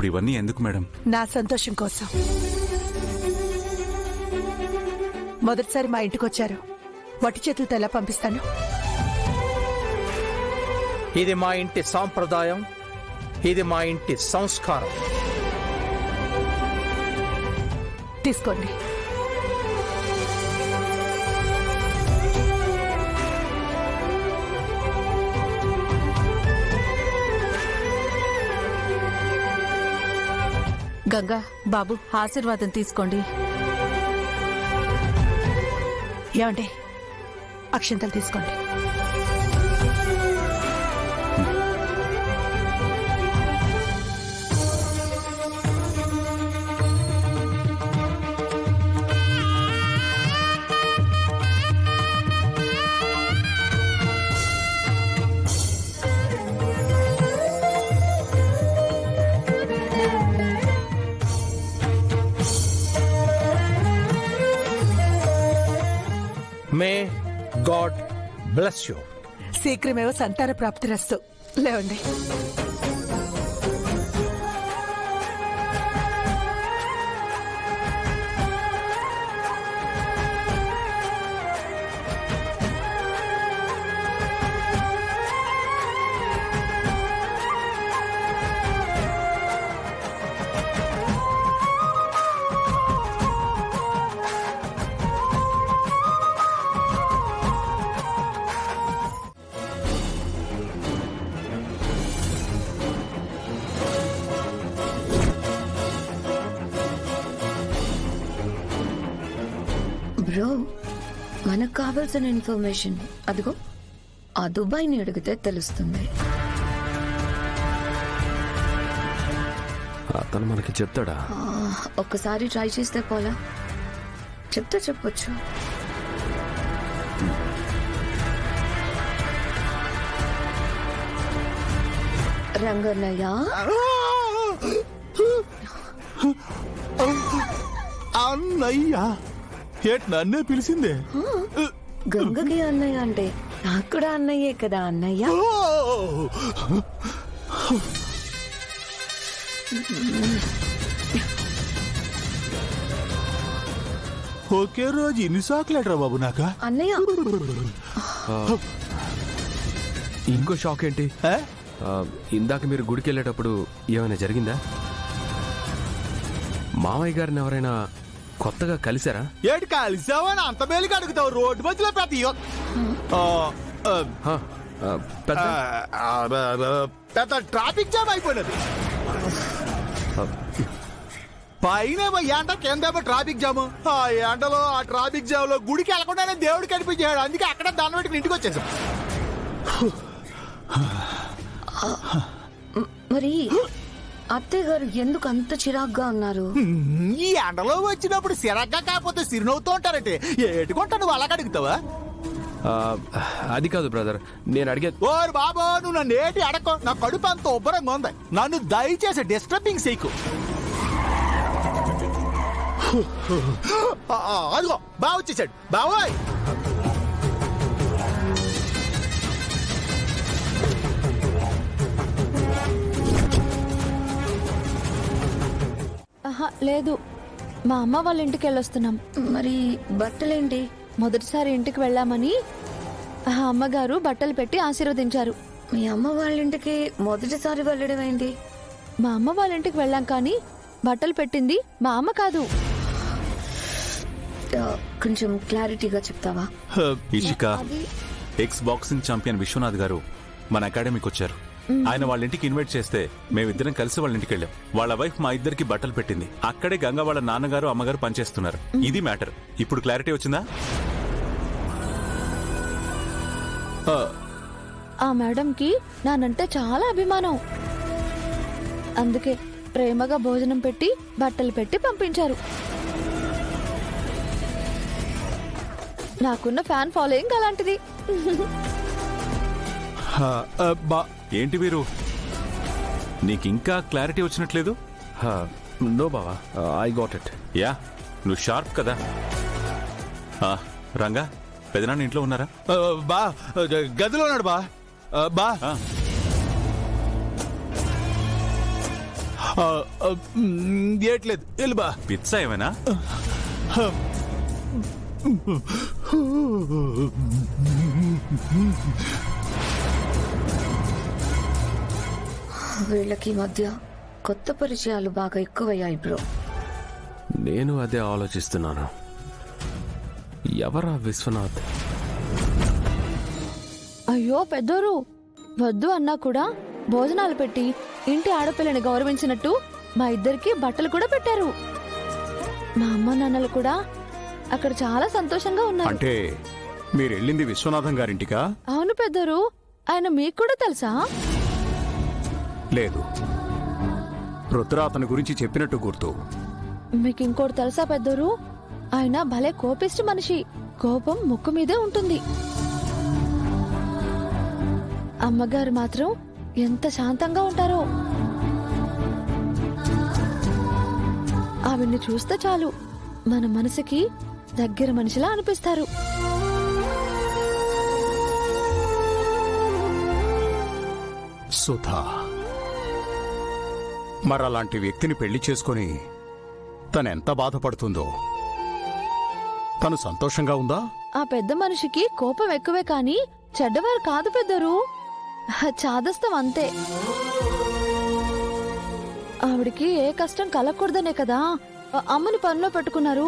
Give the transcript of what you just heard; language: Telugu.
ఇప్పుడు ఇవన్నీ ఎందుకు మేడం? నా సంతోషం కోసం. మొదటిసారి మా ఇంటికి వచ్చారు, వట్టి చేతులతో ఎలా పంపిస్తాను? ఇది మా ఇంటి సాంప్రదాయం, ఇది మా ఇంటి సంస్కారం. తీసుకోండి. గంగా, బాబు ఆశీర్వాదం తీసుకోండి. ఏమండి, అక్షంతలు తీసుకోండి. May God bless you. శీఘ్రమేవో సంతాన ప్రాప్తిరస్తు. లేవండి. బ్రో, మనకు కావాల్సిన ఇన్ఫర్మేషన్ అదిగో ఆ దుబాయ్ని అడిగితే తెలుస్తుంది. అతను మనకి చెప్తాడా? ఒక్కసారి ట్రై చేస్తే పోలా, చెప్తే చెప్పొచ్చు. రంగన్నయ్య, అన్నయ్యా, ఏట్ నన్నే పిలిచిందే? గంగకి అన్నయ్య అంటే నాకు కూడా అన్నయ్యే కదా అన్నయ్య. ఒకే రోజు ఇన్ని సాకులేట్రా బాబు నాక? అన్నయ్య, ఇంకో షాక్ ఏంటి? ఇందాక మీరు గుడికి వెళ్ళేటప్పుడు ఏమైనా జరిగిందా? మామయ్య గారిని ఎవరైనా కొత్తగా కలిసారా? ఏడు కలిసావని అంత మేలుగా అడుగుతావు? రోడ్డు మధ్యలో పెద్ద ట్రాఫిక్ జామ్ అయిపోయినది. పైన ఎండ, కిందేమో ట్రాఫిక్ జామ్. ఆ ఎండలో ఆ ట్రాఫిక్ జామ్ లో గుడికి వెళ్ళకుండానే దేవుడు కనిపించాడు. అందుకే అక్కడ దాన్ని పెట్టుకుని ఇంటికి వచ్చేసాం. మరి అత్తయ్య గారు ఎందుకు అంత చిరాగ్గా ఉన్నారు? ఈ ఎండలో వచ్చినప్పుడు సిరగ్గా కాకపోతే సిరినవ్వుతూ ఉంటారంటే ఏటుకుంటా నువ్వు అలాగ అడుగుతావా? అది కాదు బ్రదర్, నేను అడిగే. ఓరు బాబా, నువ్వు నన్ను ఏటి అడక్కో. నా కడుపు అంత ఉబ్బరంగా ఉంది. నన్ను దయచేసి డిస్టర్బింగ్ చేయకు. అదిగో బావ వచ్చేసాడు. బావోయ్, లేదు, మా అమ్మ వాళ్ళ ఇంటికి వెళ్ళొస్తున్నాం. మరి బట్టలేంటి? మొదటిసారి ఇంటికి వెళ్ళామని అమ్మగారు బట్టలు పెట్టి ఆశీర్వదించారు. మీ అమ్మ వాళ్ళ ఇంటికి మొదటిసారి వెళ్ళడం ఏంటి? మా అమ్మ వాళ్ళ ఇంటికి వెళ్ళాం, కానీ బట్టలు పెట్టింది మా అమ్మ కాదు. కొంచెం క్లారిటీగా చెప్తావా? Ishika, ex boxing champion Vishwanath గారు మన అకాడమీకి వచ్చారు. ఆయన వాళ్ళ ఇంటికి ఇన్వైట్ చేస్తే మేమిద్దరం కలిసి వాళ్ళ ఇంటికి వెళ్ళాం. వాళ్ళ వైఫ్ మా ఇద్దరికి బట్టలు పెట్టింది. అక్కడే గంగ వాళ్ళ నాన్నగారు అమ్మగారు పనిచేస్తున్నారు. ఇది మ్యాటర్. ఇప్పుడు క్లారిటీ వచ్చిందా? ఆ మేడంకి నానంటే చాలా అభిమానం. అందుకే ప్రేమగా భోజనం పెట్టి బట్టలు పెట్టి పంపించారు. నాకున్న ఫ్యాన్ ఫాలోయింగ్ అలాంటిది. ఏంటి వీరు, నీకింకా క్లారిటీ వచ్చినట్లేదు? నో బావా, ఐ గాట్ ఇట్. యా, నువ్వు షార్ప్ కదా. రంగా, పెదనాన్న ఇంట్లో ఉన్నారా? బా, గదిలో ఉన్నాడు. బా బా ఏట్లేదు వెళ్ళిబా. పిచ్చా ఏమైనా? వీళ్ళకి మధ్య కొత్త పరిచయాలు బాగా ఎక్కువయ్యాయి బ్రో. నేను అదే ఆలోచిస్తున్నాను. ఎవరా విశ్వనాథ్? అయ్యో పెద్దోరు, వద్దు అన్నా కూడా భోజనాలు పెట్టి ఇంటి ఆడపిల్లని గౌరవించినట్టు మా ఇద్దరికి బట్టలు కూడా పెట్టారు. మా అమ్మ నాన్నలు కూడా అక్కడ చాలా సంతోషంగా ఉన్నారు. అంటే మీరు వెళ్ళింది విశ్వనాథం గారింటికా? అవును పెద్దోరు, ఆయన మీకు కూడా తెలుసా? లేదు, రుద్ర అతని గురించి చెప్పినట్టు గుర్తు. మీకు ఇంకోటి తెలుసా పెద్దోరు? ఆయన భలే కోపిష్టి మనిషి. కోపం ముక్కు మీదే ఉంటుంది. అమ్మగారు మాత్రం ఎంత శాంతంగా ఉంటారో. ఆవిడ్ని చూస్తే చాలు మన మనసుకి దగ్గర మనిషిలా అనిపిస్తారు. సుధా, మరలాంటి వ్యక్తిని పెళ్లి చేసుకుని తనెంత బాధపడుతుందో. తను సంతోషంగా ఉందా? ఆ పెద్ద మనిషికి కోపం ఎక్కువే కాని చెడ్డవారు కాదు పెద్దరు. చాదస్తం అంతే. ఆవిడికి ఏ కష్టం కలగకూడదనే కదా అమ్మని పనిలో పెట్టుకున్నారు.